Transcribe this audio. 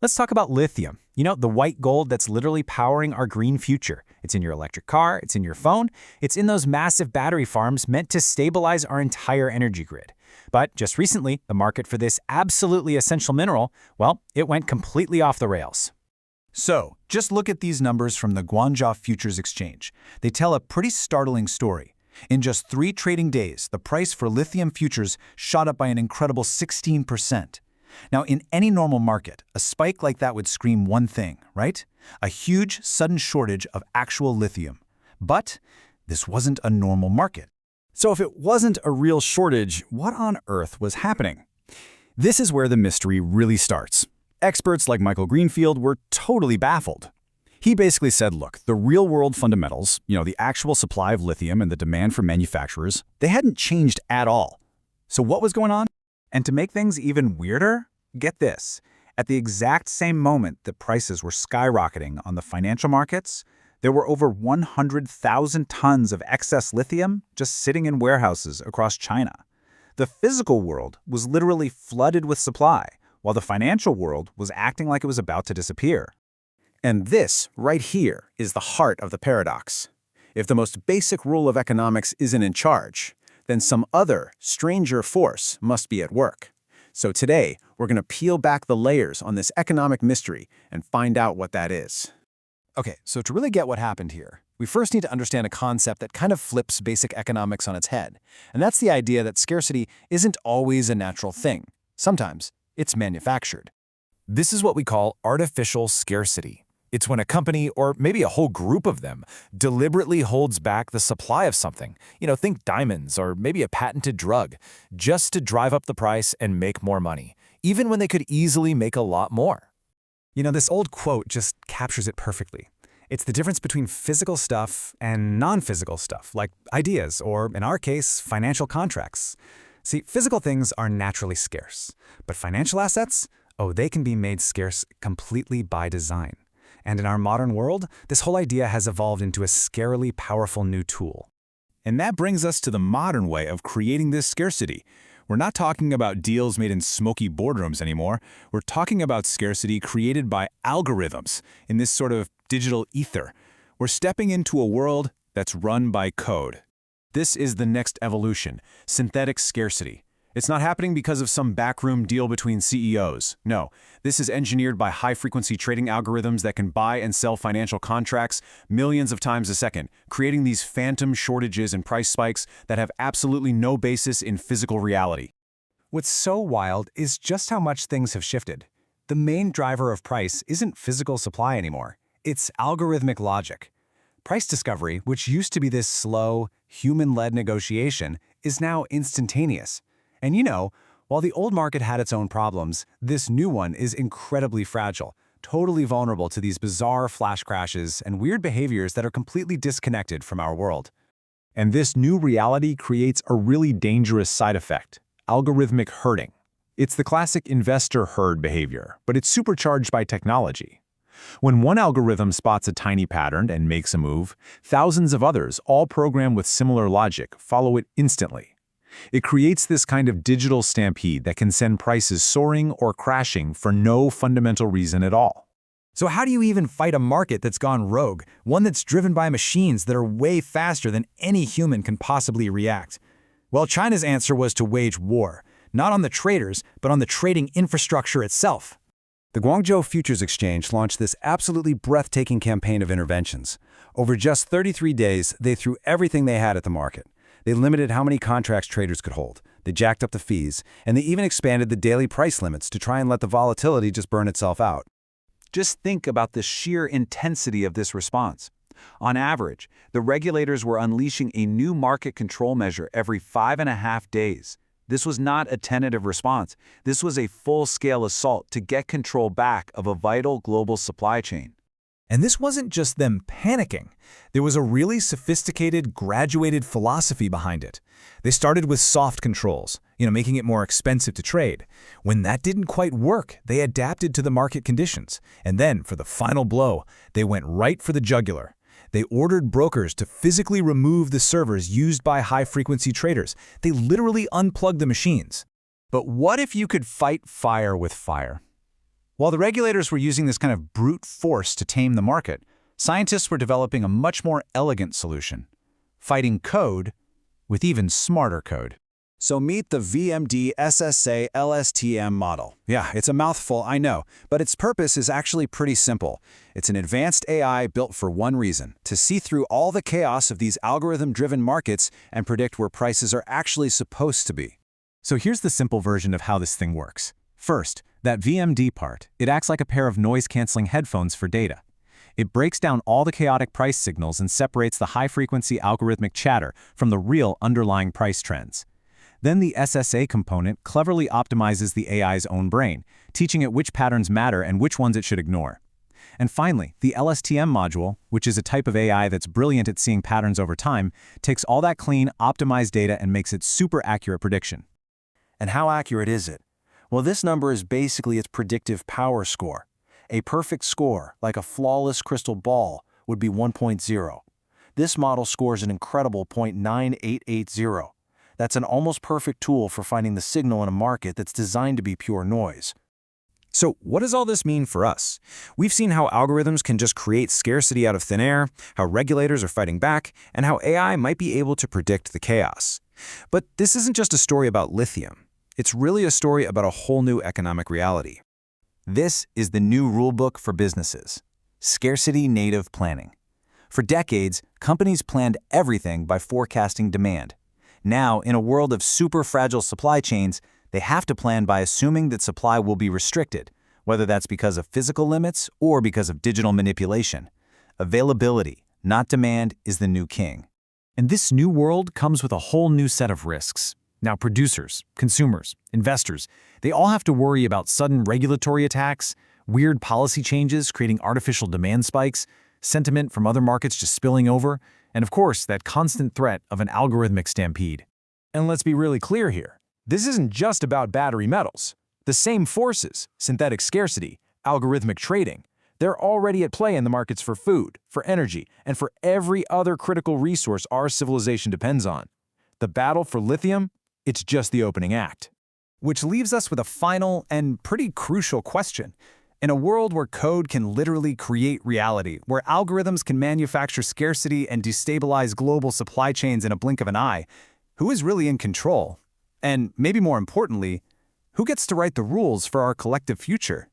Let's talk about lithium. You know, the white gold that's literally powering our green future. It's in your electric car, it's in your phone, it's in those massive battery farms meant to stabilize our entire energy grid. But just recently, the market for this absolutely essential mineral, well, it went completely off the rails. So, just look at these numbers from the Guangzhou Futures Exchange. They tell a pretty startling story. In just 3 trading days, the price for lithium futures shot up by an incredible 16%. Now, in any normal market, a spike like that would scream one thing, right? A huge, sudden shortage of actual lithium. But this wasn't a normal market. So if it wasn't a real shortage, what on earth was happening? This is where the mystery really starts. Experts like Michael Greenfield were totally baffled. He basically said, look, the real-world fundamentals, the actual supply of lithium and the demand for manufacturers, they hadn't changed at all. So what was going on? And to make things even weirder, get this. At the exact same moment that prices were skyrocketing on the financial markets, there were over 100,000 tons of excess lithium just sitting in warehouses across China. The physical world was literally flooded with supply, while the financial world was acting like it was about to disappear. And this, right here, is the heart of the paradox. If the most basic rule of economics isn't in charge, then some other, stranger force must be at work. So today, we're going to peel back the layers on this economic mystery and find out what that is. Okay, so to really get what happened here, we first need to understand a concept that kind of flips basic economics on its head. And that's the idea that scarcity isn't always a natural thing. Sometimes, it's manufactured. This is what we call artificial scarcity. It's when a company, or maybe a whole group of them, deliberately holds back the supply of something. Think diamonds or maybe a patented drug, just to drive up the price and make more money, even when they could easily make a lot more. This old quote just captures it perfectly. It's the difference between physical stuff and non-physical stuff, like ideas, or in our case, financial contracts. See, physical things are naturally scarce, but financial assets, they can be made scarce completely by design. And in our modern world, this whole idea has evolved into a scarily powerful new tool. And that brings us to the modern way of creating this scarcity. We're not talking about deals made in smoky boardrooms anymore. We're talking about scarcity created by algorithms in this sort of digital ether. We're stepping into a world that's run by code. This is the next evolution, synthetic scarcity. It's not happening because of some backroom deal between CEOs. No, this is engineered by high-frequency trading algorithms that can buy and sell financial contracts millions of times a second, creating these phantom shortages and price spikes that have absolutely no basis in physical reality. What's so wild is just how much things have shifted. The main driver of price isn't physical supply anymore. It's algorithmic logic. Price discovery, which used to be this slow, human-led negotiation, is now instantaneous. And while the old market had its own problems, this new one is incredibly fragile, totally vulnerable to these bizarre flash crashes and weird behaviors that are completely disconnected from our world. And this new reality creates a really dangerous side effect, algorithmic herding. It's the classic investor herd behavior, but it's supercharged by technology. When one algorithm spots a tiny pattern and makes a move, thousands of others, all programmed with similar logic, follow it instantly. It creates this kind of digital stampede that can send prices soaring or crashing for no fundamental reason at all. So how do you even fight a market that's gone rogue, one that's driven by machines that are way faster than any human can possibly react? Well, China's answer was to wage war, not on the traders, but on the trading infrastructure itself. The Guangzhou Futures Exchange launched this absolutely breathtaking campaign of interventions. Over just 33 days, they threw everything they had at the market. They limited how many contracts traders could hold, they jacked up the fees, and they even expanded the daily price limits to try and let the volatility just burn itself out. Just think about the sheer intensity of this response. On average, the regulators were unleashing a new market control measure every 5.5 days. This was not a tentative response. This was a full-scale assault to get control back of a vital global supply chain. And this wasn't just them panicking. There was a really sophisticated, graduated philosophy behind it. They started with soft controls, making it more expensive to trade. When that didn't quite work, they adapted to the market conditions. And then, for the final blow, they went right for the jugular. They ordered brokers to physically remove the servers used by high-frequency traders. They literally unplugged the machines. But what if you could fight fire with fire? While the regulators were using this kind of brute force to tame the market, scientists were developing a much more elegant solution, fighting code with even smarter code. So meet the VMD SSA LSTM model. Yeah, it's a mouthful, I know, but its purpose is actually pretty simple. It's an advanced AI built for one reason: to see through all the chaos of these algorithm-driven markets and predict where prices are actually supposed to be. So here's the simple version of how this thing works. First, that VMD part, it acts like a pair of noise-canceling headphones for data. It breaks down all the chaotic price signals and separates the high-frequency algorithmic chatter from the real underlying price trends. Then the SSA component cleverly optimizes the AI's own brain, teaching it which patterns matter and which ones it should ignore. And finally, the LSTM module, which is a type of AI that's brilliant at seeing patterns over time, takes all that clean, optimized data and makes it super accurate prediction. And how accurate is it? Well, this number is basically its predictive power score. A perfect score, like a flawless crystal ball, would be 1.0. This model scores an incredible 0.9880. That's an almost perfect tool for finding the signal in a market that's designed to be pure noise. So what does all this mean for us? We've seen how algorithms can just create scarcity out of thin air, how regulators are fighting back, and how AI might be able to predict the chaos. But this isn't just a story about lithium. It's really a story about a whole new economic reality. This is the new rulebook for businesses: scarcity native planning. For decades, companies planned everything by forecasting demand. Now, in a world of super fragile supply chains, they have to plan by assuming that supply will be restricted, whether that's because of physical limits or because of digital manipulation. Availability, not demand, is the new king. And this new world comes with a whole new set of risks. Now, producers, consumers, investors, they all have to worry about sudden regulatory attacks, weird policy changes creating artificial demand spikes, sentiment from other markets just spilling over, and of course, that constant threat of an algorithmic stampede. And let's be really clear here. This isn't just about battery metals. The same forces, synthetic scarcity, algorithmic trading, they're already at play in the markets for food, for energy, and for every other critical resource our civilization depends on. The battle for lithium, it's just the opening act. Which leaves us with a final and pretty crucial question. In a world where code can literally create reality, where algorithms can manufacture scarcity and destabilize global supply chains in a blink of an eye, who is really in control? And maybe more importantly, who gets to write the rules for our collective future?